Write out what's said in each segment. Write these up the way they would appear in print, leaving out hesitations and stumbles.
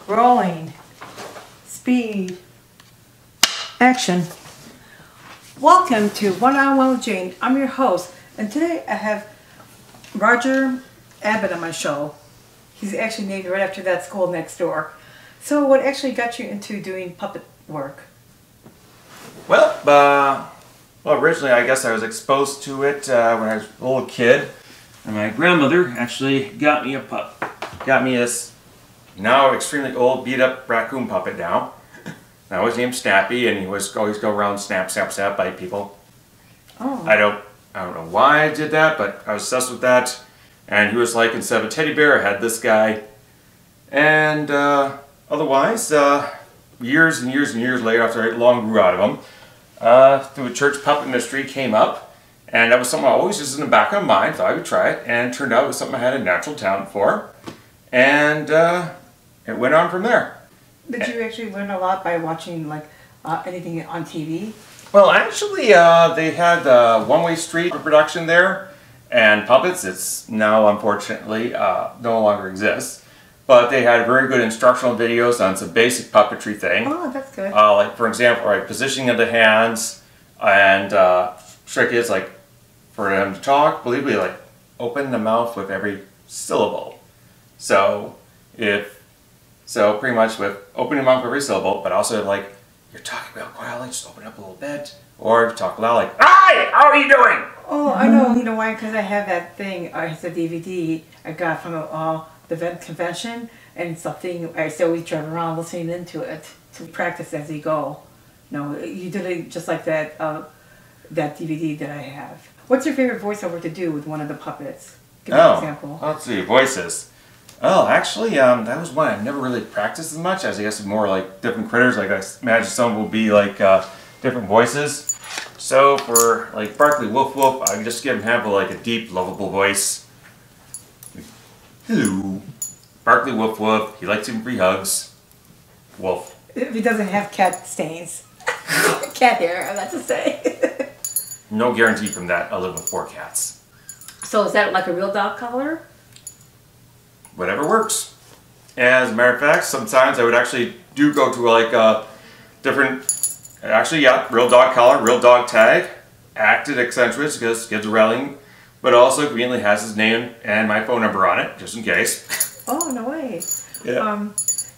Rolling. Speed. Action. Welcome to One-on-One with Jane. I'm your host, and today I have Roger Abbott on my show. He's actually named right after that school next door. So what actually got you into doing puppet work? Well, originally I guess I was exposed to it when I was a little kid. And my grandmother actually got me this now extremely old, beat-up raccoon puppet now. I was named Snappy, and he was always go around snap, snap, snap, bite people. Oh. I don't know why I did that, but I was obsessed with that. And he was like, instead of a teddy bear, I had this guy. And otherwise, years and years and years later, after I long grew out of him, through a church puppet ministry came up, and that was something I always just in the back of my mind, thought I would try it, and it turned out it was something I had a natural talent for. And it went on from there. Did you actually learn a lot by watching like anything on TV? Well, actually, they had One Way Street production there, and puppets. It's now, unfortunately, no longer exists. But they had very good instructional videos on some basic puppetry thing. Oh, that's good. Like, for example, right, positioning of the hands, and trick is like for them to talk, believe me, like open the mouth with every syllable. So pretty much with opening the mouth with every syllable, but also like you're talking about quietly, just open up a little bit, or talk loud like, "Hi, how are you doing?" Oh, I know. You know why? Because I have that thing. It's a DVD I got from the convention, and it's something I always drive around listening into it to practice as you go. No, you did it just like that. That DVD that I have. What's your favorite voiceover to do with one of the puppets? Give me an example. Let's see, voices. Oh, actually, that was one I never really practiced as much, as I guess more like different critters. Like I imagine some will be like different voices. So for like Barkley Woof Woof, I just give him like a deep, lovable voice. Hello, Barkley Woof Woof. He likes him free hugs. Wolf. If he doesn't have cat stains, cat hair, I'm about to say. No guarantee from that. I live with 4 cats. So is that like a real dog collar? Whatever works. As a matter of fact, sometimes I would actually go to like a different, actually yeah, real dog collar, real dog tag, acted eccentric because kids are rallying, but also conveniently has his name and my phone number on it, just in case. Oh, no way. Yeah.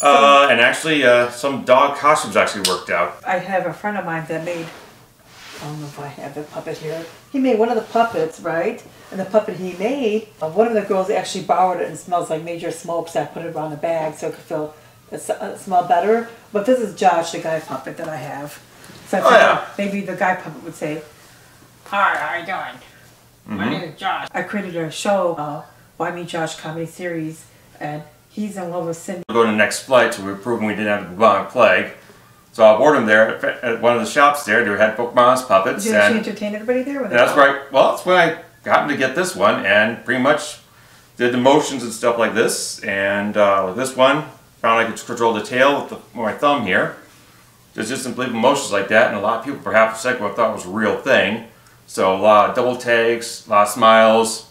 And actually some dog costumes actually worked out. I have a friend of mine that made, I don't know if I have the puppet here. He made one of the puppets, right? And the puppet he made, one of the girls actually borrowed it and smells like major smoke, so I put it around the bag so it could smell better. But this is Josh, the guy puppet that I have. So I thought maybe the guy puppet would say, "Hi, how you doing? My name is Josh." I created a show, Why Me Josh comedy series, and he's in love with Cindy. We'll go to the next flight to prove we didn't have the bubonic plague. So I board him there at one of the shops there. They had Pokemon puppets. Did she entertain everybody there? That's right. Well, that's when I happened to get this one, and pretty much did the motions and stuff like this. And with this one, found I could control the tail with my thumb here. Just unbelievable motions like that, and a lot of people, perhaps a second, thought it was a real thing. So a lot of double takes, a lot of smiles,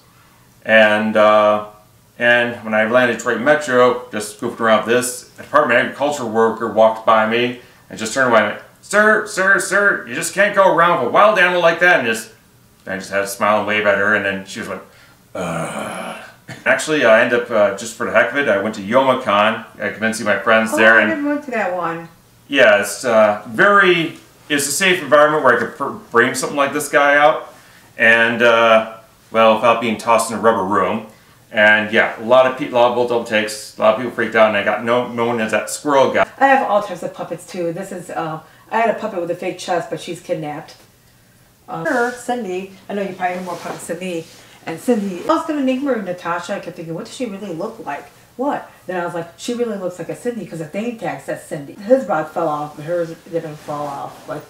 and when I landed Detroit Metro, just goofed around this, a Department of Agriculture worker walked by me and just turned away and went, "Sir, sir, sir, you just can't go around with a wild animal like that," and I just had to smile and wave at her, and then she was like, "Ugh." Actually, I ended up, just for the heck of it, I went to YomaCon. I convinced my friends there. I never went to that one. Yeah, it's it's a safe environment where I could bring something like this guy out, and, well, without being tossed in a rubber room. And yeah, a lot of double takes, a lot of people freaked out, and I got known as that squirrel guy. I have all types of puppets too. This is, I had a puppet with a fake chest, but she's kidnapped. Cindy, I know you probably have more puppets than me. And Cindy, I was going to name her Natasha. I kept thinking, what does she really look like? What? Then I was like, she really looks like a Cindy because the name tag says Cindy. His rod fell off, but hers didn't fall off. Like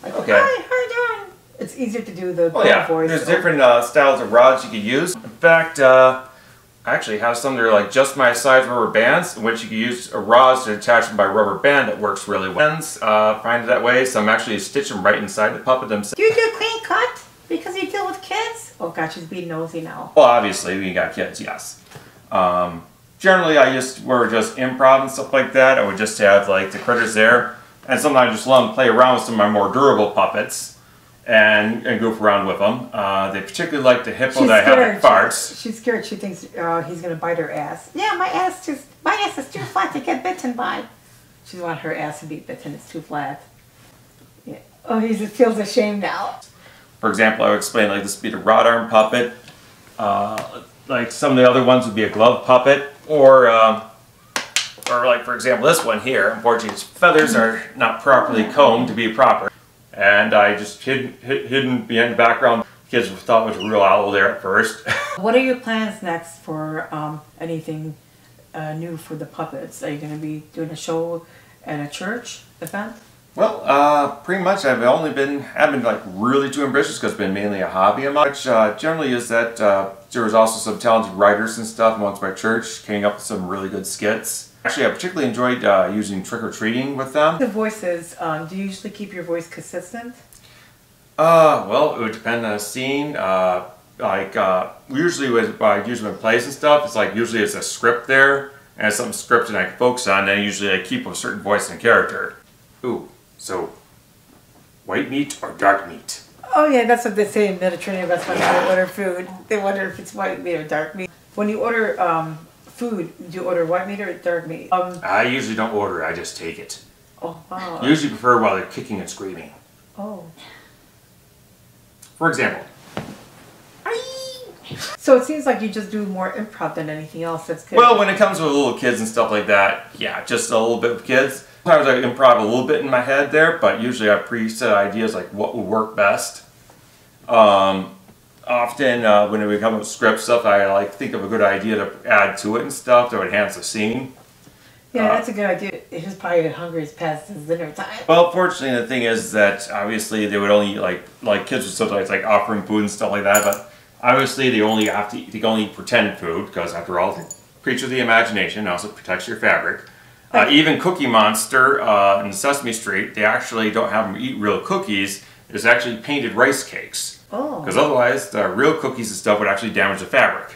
okay. Hi, how you doing? It's easier to do the voice. There's different styles of rods you could use. In fact, I actually have some that are like just my size rubber bands, in which you can use rods to attach them by rubber band. That works really well. Find it that way. Some actually stitch them right inside the puppet themselves. Do you do a clean cut because you deal with kids? Oh God, she's being nosy now. Well, obviously, we got kids, yes. Generally, I used were just improv and stuff like that. I would just have like the critters there, and sometimes just let them play around with some of my more durable puppets and goof around with them. They particularly like the hippo that I have that farts. She's scared. She thinks he's gonna bite her ass. Yeah, my ass is too flat to get bitten by. She doesn't want her ass to be bitten. It's too flat. Yeah. Oh, he just feels ashamed now. For example, I would explain like this would be the rod arm puppet. Like some of the other ones would be a glove puppet, or like for example this one here. Unfortunately, its feathers are not properly combed to be proper, and I just hidden behind the background. Kids thought it was a real owl there at first. What are your plans next for anything new for the puppets? Are you going to be doing a show at a church event? Well, pretty much I've been like really too ambitious because it's been mainly a hobby of mine, which generally is that there was also some talented writers and stuff amongst my church came up with some really good skits. Actually, I particularly enjoyed using trick-or-treating with them. The voices, do you usually keep your voice consistent? Well, it would depend on the scene. Usually when plays and stuff, it's like usually it's a script there, and it's something scripted I can focus on, then usually I keep a certain voice and character. Ooh, so white meat or dark meat? Oh yeah, that's what they say in Mediterranean restaurants when they order food. They wonder if it's white meat or dark meat. When you order food, do you order white meat or dark meat? I usually don't order, I just take it. Oh, wow. Usually prefer while they're kicking and screaming. Oh. For example. So it seems like you just do more improv than anything else. That's good. Well, when it comes with little kids and stuff like that, yeah, just a little bit with kids. Sometimes I improv a little bit in my head there, but usually I have preset ideas like what would work best. Often when we come up with script stuff, I like think of a good idea to add to it and stuff that would enhance the scene. Yeah, that's a good idea. He's probably hungry as past his dinner time. Well, fortunately, the thing is that obviously they would only like kids would sometimes like offering food and stuff like that, but obviously they only have to eat pretend food because after all, the creature of the imagination also protects your fabric. Even Cookie Monster in Sesame Street, they actually don't have them eat real cookies. It's actually painted rice cakes. Oh. Because otherwise, the real cookies and stuff would actually damage the fabric.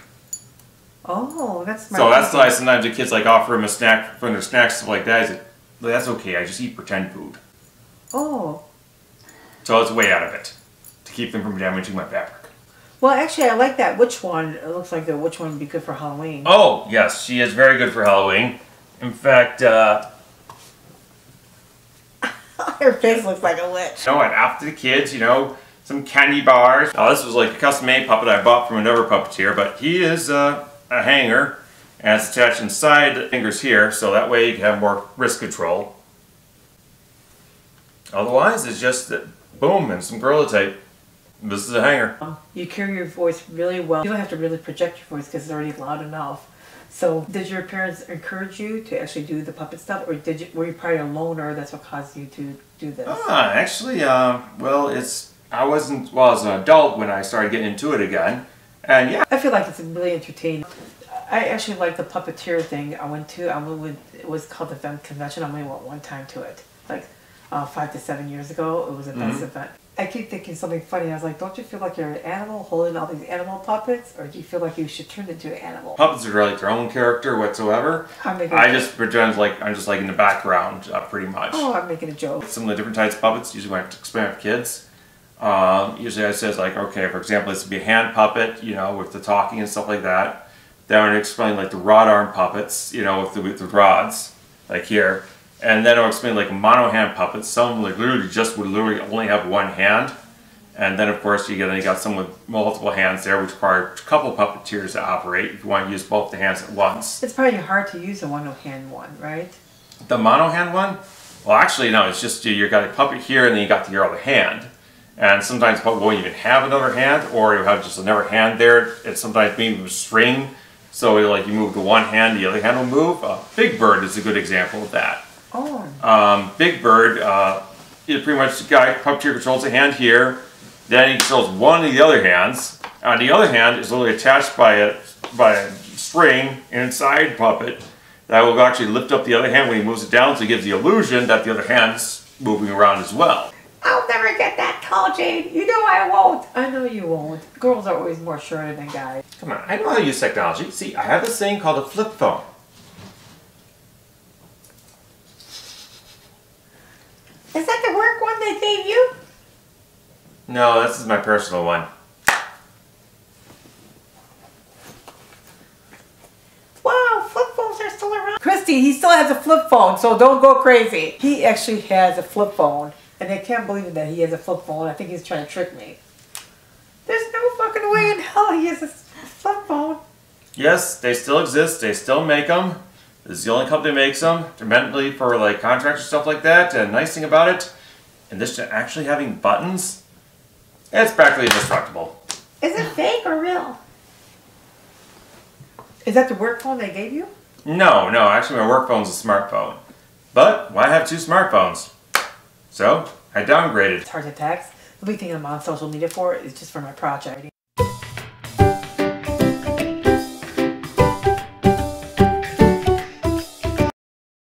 Oh, that's smart. So that's why sometimes the kids like offer them a snack from their snacks stuff like that. I said, well, that's okay. I just eat pretend food. Oh. So it's a way out of it to keep them from damaging my fabric. Well, actually, I like that. Which one? It looks like the which one would be good for Halloween. Oh yes, she is very good for Halloween. In fact, her face looks like a witch. You know, and after the kids, you know, some candy bars. Now, this was like a custom-made puppet I bought from another puppeteer, but he is a hanger, and it's attached inside the fingers here, so that way you can have more wrist control. Otherwise, it's just that, boom, and some Gorilla Tape. This is a hanger. You carry your voice really well. You don't have to really project your voice because it's already loud enough. So, did your parents encourage you to actually do the puppet stuff, or were you probably a loner? That's what caused you to do this. Actually, well, I wasn't as an adult when I started getting into it again, and yeah. I feel like it's really entertaining. I actually like the puppeteer thing. I went to. It was called the event convention. I only went one time to it, like 5 to 7 years ago. It was a best event. I keep thinking something funny. I was like, don't you feel like you're an animal holding all these animal puppets? Or do you feel like you should turn into an animal? Puppets are like their own character whatsoever. I just pretend like I'm just like in the background pretty much. Oh, I'm making a joke. Some of the different types of puppets, usually when I have to explain with kids. Usually I says like, okay, for example, this would be a hand puppet, you know, with the talking and stuff like that. Then I'm going to explain like the rod arm puppets, you know, with the rods, like here. And then I'll explain like mono hand puppets. Some like would literally only have one hand. And then of course you got some with multiple hands there, which require a couple puppeteers to operate if you want to use both the hands at once. It's probably hard to use a one-hand one, right? The mono hand one? Well, actually no. It's just you got a puppet here, and then you got your other hand. And sometimes puppet won't even have another hand, or you have just another hand there. It's sometimes maybe with a string. So like you move the one hand, the other hand will move. Big Bird is a good example of that. Oh. Big Bird, pretty much the guy, puppeteer controls a hand here, then he controls one of the other hands. The other hand is literally attached by a string inside puppet that will actually lift up the other hand when he moves it down, so it gives the illusion that the other hand's moving around as well. I'll never get that tall, Jade. You know I won't. I know you won't. Girls are always more shorter than guys. Come on, I know how to use technology. See, I have this thing called a flip phone. No, this is my personal one. Wow, flip phones are still around. Christy, he still has a flip phone, so don't go crazy. He actually has a flip phone, and I can't believe that he has a flip phone. I think he's trying to trick me. There's no fucking way in hell he has a flip phone. Yes, they still exist. They still make them. This is the only company that makes them. They're meant for like contracts or stuff like that. And nice thing about it, in addition to actually having buttons, it's practically indestructible. Is it fake or real? Is that the work phone they gave you? No, actually my work phone's a smartphone. But why have two smartphones? So, I downgraded. It's heart attacks. The big thing I'm on social media for is just for my project.